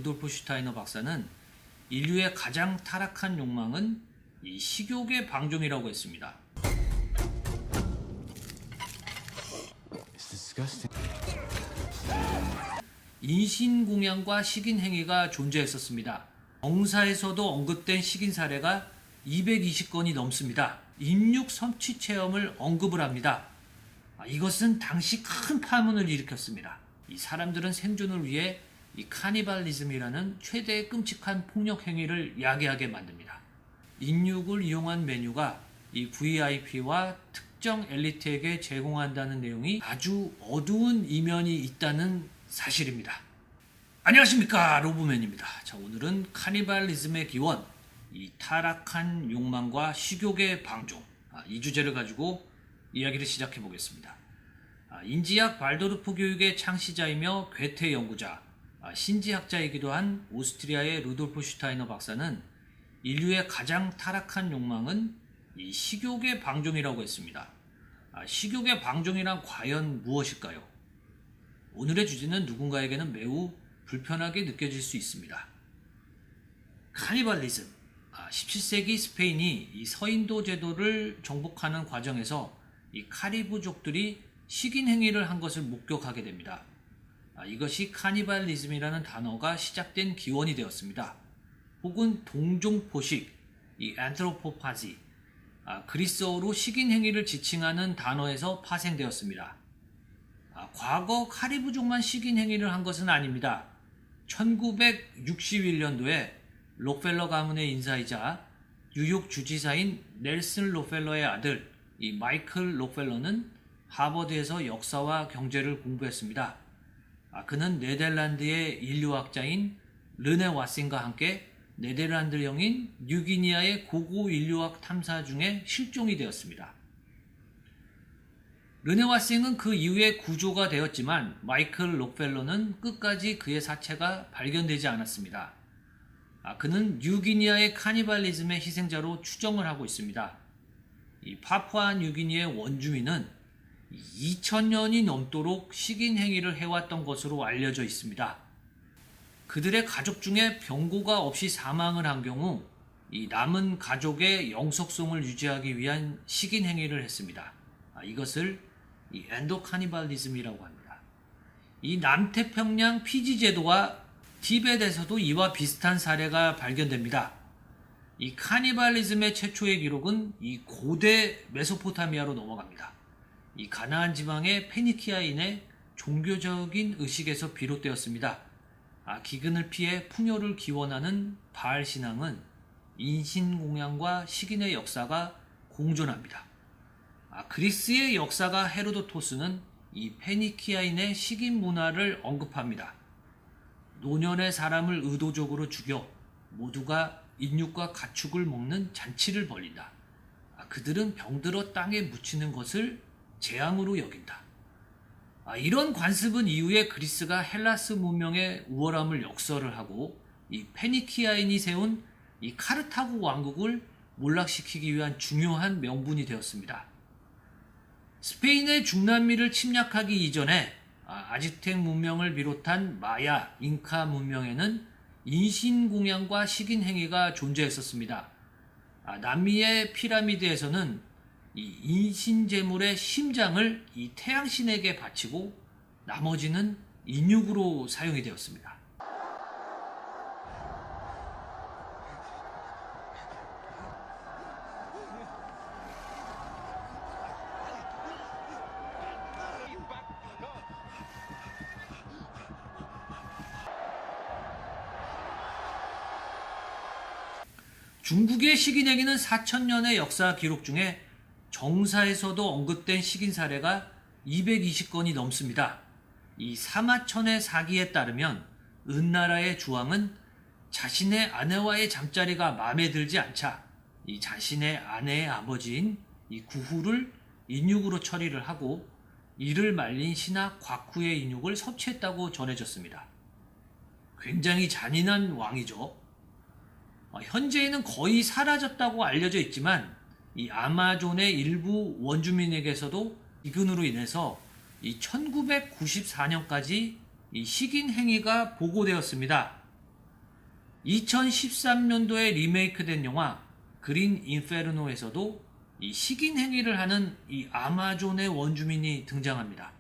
루돌프 슈타이너 박사는 인류의 가장 타락한 욕망은 이 식욕의 방종이라고 했습니다. 인신공양과 식인행위가 존재했었습니다. 정사에서도 언급된 식인 사례가 220건이 넘습니다. 인육 섭취 체험을 언급을 합니다. 이것은 당시 큰 파문을 일으켰습니다. 이 사람들은 생존을 위해 이 카니발리즘이라는 최대의 끔찍한 폭력 행위를 야기하게 만듭니다. 인육을 이용한 메뉴가 이 VIP와 특정 엘리트에게 제공한다는 내용이 아주 어두운 이면이 있다는 사실입니다. 안녕하십니까, 로브맨입니다. 자, 오늘은 카니발리즘의 기원, 이 타락한 욕망과 식욕의 방종, 이 주제를 가지고 이야기를 시작해 보겠습니다. 인지학 발도르프 교육의 창시자이며 괴테 연구자, 신지학자이기도 한 오스트리아의 루돌프 슈타이너 박사는 인류의 가장 타락한 욕망은 이 식욕의 방종이라고 했습니다. 식욕의 방종이란 과연 무엇일까요? 오늘의 주제는 누군가에게는 매우 불편하게 느껴질 수 있습니다. 카니발리즘. 17세기 스페인이 이 서인도 제도를 정복하는 과정에서 이 카리브족들이 식인 행위를 한 것을 목격하게 됩니다. 이것이 카니발리즘이라는 단어가 시작된 기원이 되었습니다. 혹은 동종포식, 이 안트로포파지, 그리스어로 식인 행위를 지칭하는 단어에서 파생되었습니다. 과거 카리브족만 식인 행위를 한 것은 아닙니다. 1961년도에 록펠러 가문의 인사이자 뉴욕 주지사인 넬슨 록펠러의 아들 이 마이클 록펠러는 하버드에서 역사와 경제를 공부했습니다. 그는 네덜란드의 인류학자인 르네 와싱과 함께 네덜란드령인 뉴기니아의 고고 인류학 탐사 중에 실종이 되었습니다. 르네 와싱은 그 이후에 구조가 되었지만 마이클 록펠러는 끝까지 그의 사체가 발견되지 않았습니다. 그는 뉴기니아의 카니발리즘의 희생자로 추정을 하고 있습니다. 이 파푸아 뉴기니아의 원주민은 2000년이 넘도록 식인 행위를 해왔던 것으로 알려져 있습니다. 그들의 가족 중에 병고가 없이 사망을 한 경우 이 남은 가족의 영속성을 유지하기 위한 식인 행위를 했습니다. 이것을 이 엔도카니발리즘이라고 합니다. 이 남태평양 피지 제도와 티벳에서도 이와 비슷한 사례가 발견됩니다. 이 카니발리즘의 최초의 기록은 이 고대 메소포타미아로 넘어갑니다. 이 가나안 지방의 페니키아인의 종교적인 의식에서 비롯되었습니다. 기근을 피해 풍요를 기원하는 바알 신앙은 인신공양과 식인의 역사가 공존합니다. 그리스의 역사가 헤로도토스는 이 페니키아인의 식인 문화를 언급합니다. 노년의 사람을 의도적으로 죽여 모두가 인육과 가축을 먹는 잔치를 벌린다. 그들은 병들어 땅에 묻히는 것을 재앙으로 여긴다. 이런 관습은 이후에 그리스가 헬라스 문명의 우월함을 역설을 하고 이 페니키아인이 세운 이 카르타고 왕국을 몰락시키기 위한 중요한 명분이 되었습니다. 스페인의 중남미를 침략하기 이전에 아즈텍 문명을 비롯한 마야, 잉카 문명에는 인신공양과 식인 행위가 존재했었습니다. 남미의 피라미드에서는 이 인신제물의 심장을 이 태양신에게 바치고 나머지는 인육으로 사용이 되었습니다. 중국의 식인행위는 4000년의 역사 기록 중에 정사에서도 언급된 식인 사례가 220건이 넘습니다. 이 사마천의 사기에 따르면 은나라의 주왕은 자신의 아내와의 잠자리가 마음에 들지 않자 이 자신의 아내의 아버지인 이 구후를 인육으로 처리를 하고 이를 말린 신하 곽후의 인육을 섭취했다고 전해졌습니다. 굉장히 잔인한 왕이죠. 현재에는 거의 사라졌다고 알려져 있지만 이 아마존의 일부 원주민에게서도 기근으로 인해서 이 1994년까지 이 식인 행위가 보고되었습니다. 2013년도에 리메이크된 영화 그린 인페르노에서도 이 식인 행위를 하는 이 아마존의 원주민이 등장합니다.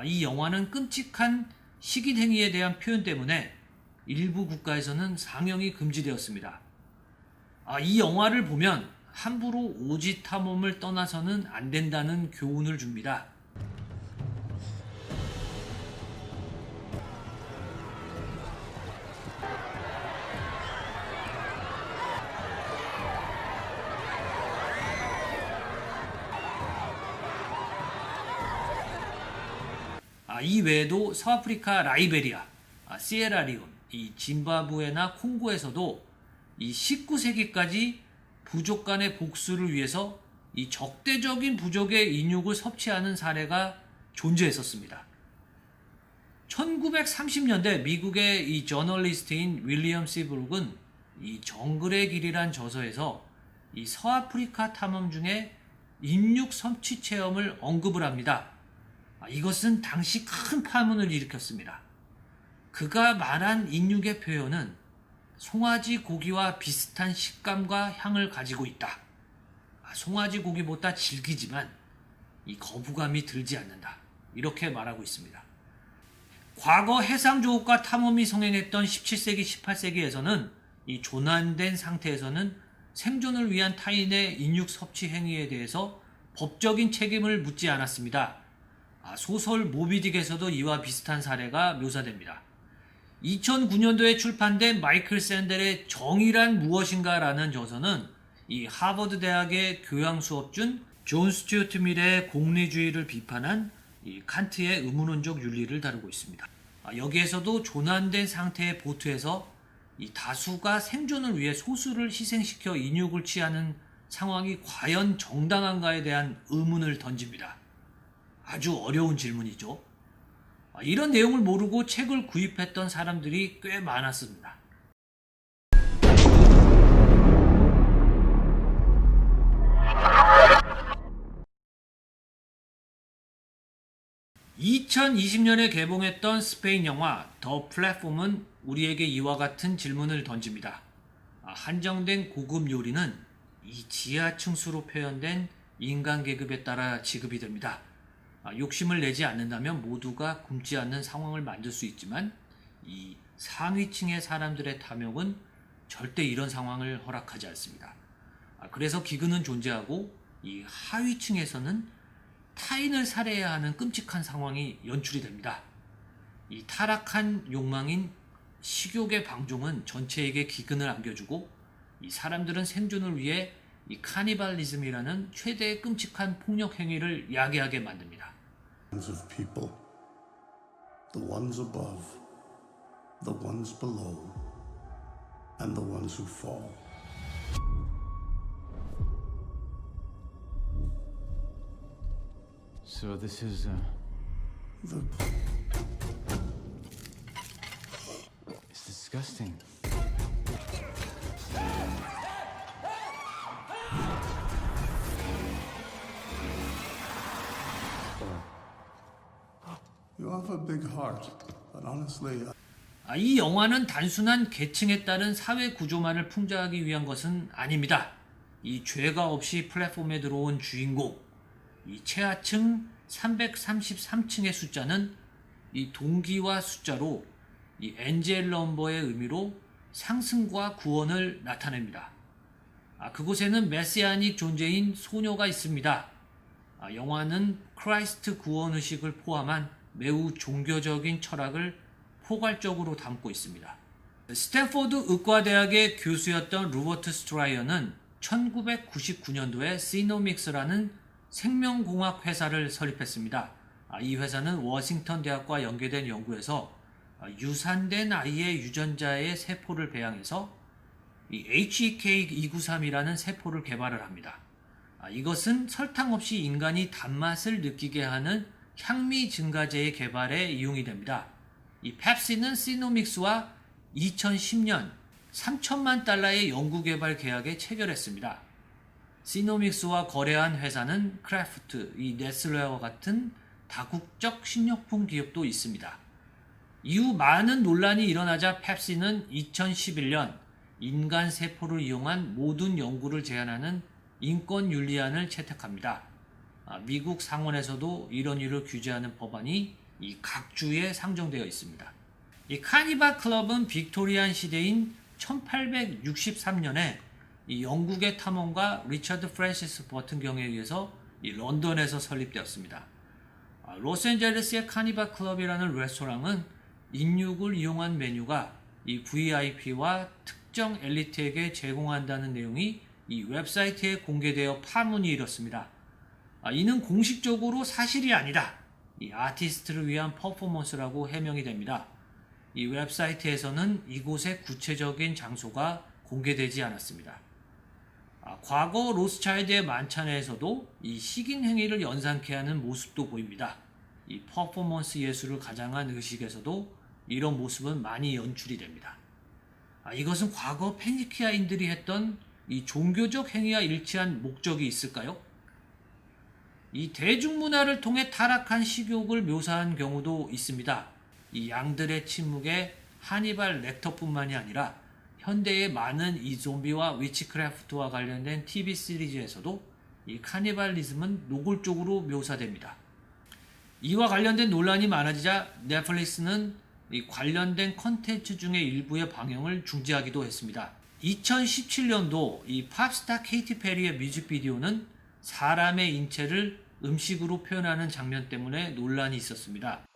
이 영화는 끔찍한 식인 행위에 대한 표현 때문에 일부 국가에서는 상영이 금지되었습니다. 이 영화를 보면 함부로 오지 탐험을 떠나서는 안 된다는 교훈을 줍니다. 이 외에도 서아프리카 라이베리아, 시에라리온, 이 짐바브웨나 콩고에서도 이 19세기까지 부족 간의 복수를 위해서 이 적대적인 부족의 인육을 섭취하는 사례가 존재했었습니다. 1930년대 미국의 이 저널리스트인 윌리엄 시브룩은 이 정글의 길이란 저서에서 이 서아프리카 탐험 중에 인육 섭취 체험을 언급을 합니다. 이것은 당시 큰 파문을 일으켰습니다. 그가 말한 인육의 표현은 송아지 고기와 비슷한 식감과 향을 가지고 있다. 송아지 고기보다 질기지만 이 거부감이 들지 않는다. 이렇게 말하고 있습니다. 과거 해상조업과 탐험이 성행했던 17세기, 18세기에서는 이 조난된 상태에서는 생존을 위한 타인의 인육 섭취 행위에 대해서 법적인 책임을 묻지 않았습니다. 소설 모비딕에서도 이와 비슷한 사례가 묘사됩니다. 2009년도에 출판된 마이클 샌델의 정의란 무엇인가라는 저서는 이 하버드 대학의 교양 수업준 존 스튜어트 밀의 공리주의를 비판한 이 칸트의 의문론적 윤리를 다루고 있습니다. 여기에서도 조난된 상태의 보트에서 이 다수가 생존을 위해 소수를 희생시켜 인육을 취하는 상황이 과연 정당한가에 대한 의문을 던집니다. 아주 어려운 질문이죠. 이런 내용을 모르고 책을 구입했던 사람들이 꽤 많았습니다. (2020년에) 개봉했던 스페인 영화 더 플랫폼은 우리에게 이와 같은 질문을 던집니다. 한정된 고급 요리는 이 지하층수로 표현된 인간 계급에 따라 지급이 됩니다. 욕심을 내지 않는다면 모두가 굶지 않는 상황을 만들 수 있지만 이 상위층의 사람들의 탐욕은 절대 이런 상황을 허락하지 않습니다. 그래서 기근은 존재하고 이 하위층에서는 타인을 살해해야 하는 끔찍한 상황이 연출이 됩니다. 이 타락한 욕망인 식욕의 방종은 전체에게 기근을 안겨주고 이 사람들은 생존을 위해 이 카니발리즘이라는 최대의 끔찍한 폭력 행위를 야기하게 만듭니다. Of people, the ones above, the ones below, and the ones who fall. So this is it's disgusting. You have a big heart, but honestly, 이 영화는 단순한 계층에 따른 사회 구조만을 풍자하기 위한 것은 아닙니다. 이 죄가 없이 플랫폼에 들어온 주인공, 이 최하층 333층의 숫자는 이 동기와 숫자로 이 엔젤 넘버의 의미로 상승과 구원을 나타냅니다. 그곳에는 메시아닉 존재인 소녀가 있습니다. 영화는 크라이스트 구원의식을 포함한 매우 종교적인 철학을 포괄적으로 담고 있습니다. 스탠포드 의과대학의 교수였던 로버트 스트라이어는 1999년도에 시노믹스라는 생명공학 회사를 설립했습니다. 이 회사는 워싱턴 대학과 연계된 연구에서 유산된 아이의 유전자의 세포를 배양해서 이 HEK293이라는 세포를 개발을 합니다. 이것은 설탕 없이 인간이 단맛을 느끼게 하는 향미 증가제의 개발에 이용이 됩니다. 이 펩시는 시노믹스와 2010년 3천만 달러의 연구개발 계약에 체결했습니다. 시노믹스와 거래한 회사는 크래프트, 이 네슬레와 같은 다국적 식료품 기업도 있습니다. 이후 많은 논란이 일어나자 펩시는 2011년 인간 세포를 이용한 모든 연구를 제한하는 인권윤리안을 채택합니다. 미국 상원에서도 이런 일을 규제하는 법안이 이 각 주에 상정되어 있습니다. 이 카니발 클럽은 빅토리안 시대인 1863년에 이 영국의 탐험가 리처드 프랜시스 버튼경에 의해서 이 런던에서 설립되었습니다. 로스앤젤레스의 카니발 클럽이라는 레스토랑은 인육을 이용한 메뉴가 이 VIP와 특정 엘리트에게 제공한다는 내용이 이 웹사이트에 공개되어 파문이 일었습니다. 이는 공식적으로 사실이 아니다. 이 아티스트를 위한 퍼포먼스라고 해명이 됩니다. 이 웹사이트에서는 이곳의 구체적인 장소가 공개되지 않았습니다. 과거 로스차일드의 만찬에서도 이 식인 행위를 연상케 하는 모습도 보입니다. 이 퍼포먼스 예술을 가장한 의식에서도 이런 모습은 많이 연출이 됩니다. 이것은 과거 페니키아인들이 했던 이 종교적 행위와 일치한 목적이 있을까요? 이 대중문화를 통해 타락한 식욕을 묘사한 경우도 있습니다. 이 양들의 침묵에 하니발 렉터뿐만이 아니라 현대의 많은 이 좀비와 위치크래프트와 관련된 TV 시리즈에서도 이 카니발리즘은 노골적으로 묘사됩니다. 이와 관련된 논란이 많아지자 넷플릭스는 이 관련된 컨텐츠 중의 일부의 방영을 중지하기도 했습니다. 2017년도 이 팝스타 케이티 페리의 뮤직비디오는 사람의 인체를 음식으로 표현하는 장면 때문에 논란이 있었습니다.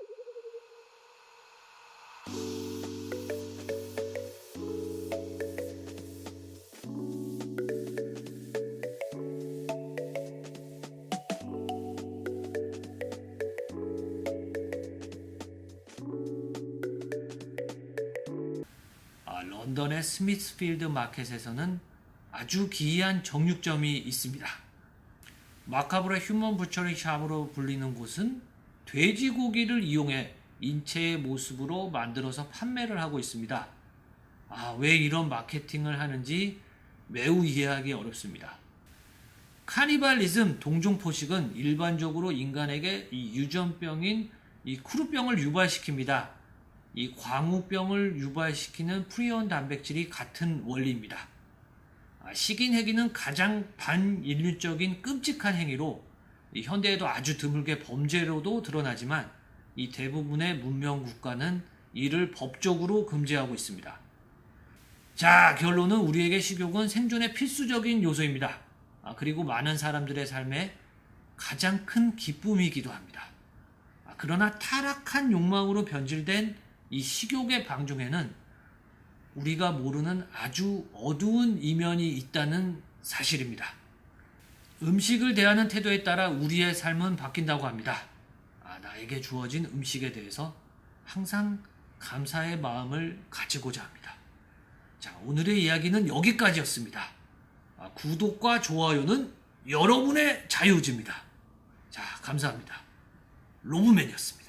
런던의 스미스필드 마켓에서는 아주 기이한 정육점이 있습니다. 마카브라 휴먼 부처리 샵으로 불리는 곳은 돼지고기를 이용해 인체의 모습으로 만들어서 판매를 하고 있습니다. 왜 이런 마케팅을 하는지 매우 이해하기 어렵습니다. 카니발리즘 동종포식은 일반적으로 인간에게 이 유전병인 이 크루병을 유발시킵니다. 이 광우병을 유발시키는 프리온 단백질이 같은 원리입니다. 식인 행위는 가장 반인륜적인 끔찍한 행위로 현대에도 아주 드물게 범죄로도 드러나지만 이 대부분의 문명 국가는 이를 법적으로 금지하고 있습니다. 자, 결론은 우리에게 식욕은 생존의 필수적인 요소입니다. 그리고 많은 사람들의 삶에 가장 큰 기쁨이기도 합니다. 그러나 타락한 욕망으로 변질된 이 식욕의 방중에는 우리가 모르는 아주 어두운 이면이 있다는 사실입니다. 음식을 대하는 태도에 따라 우리의 삶은 바뀐다고 합니다. 나에게 주어진 음식에 대해서 항상 감사의 마음을 가지고자 합니다. 자, 오늘의 이야기는 여기까지였습니다. 구독과 좋아요는 여러분의 자유의지입니다. 자, 감사합니다. 로브맨이었습니다.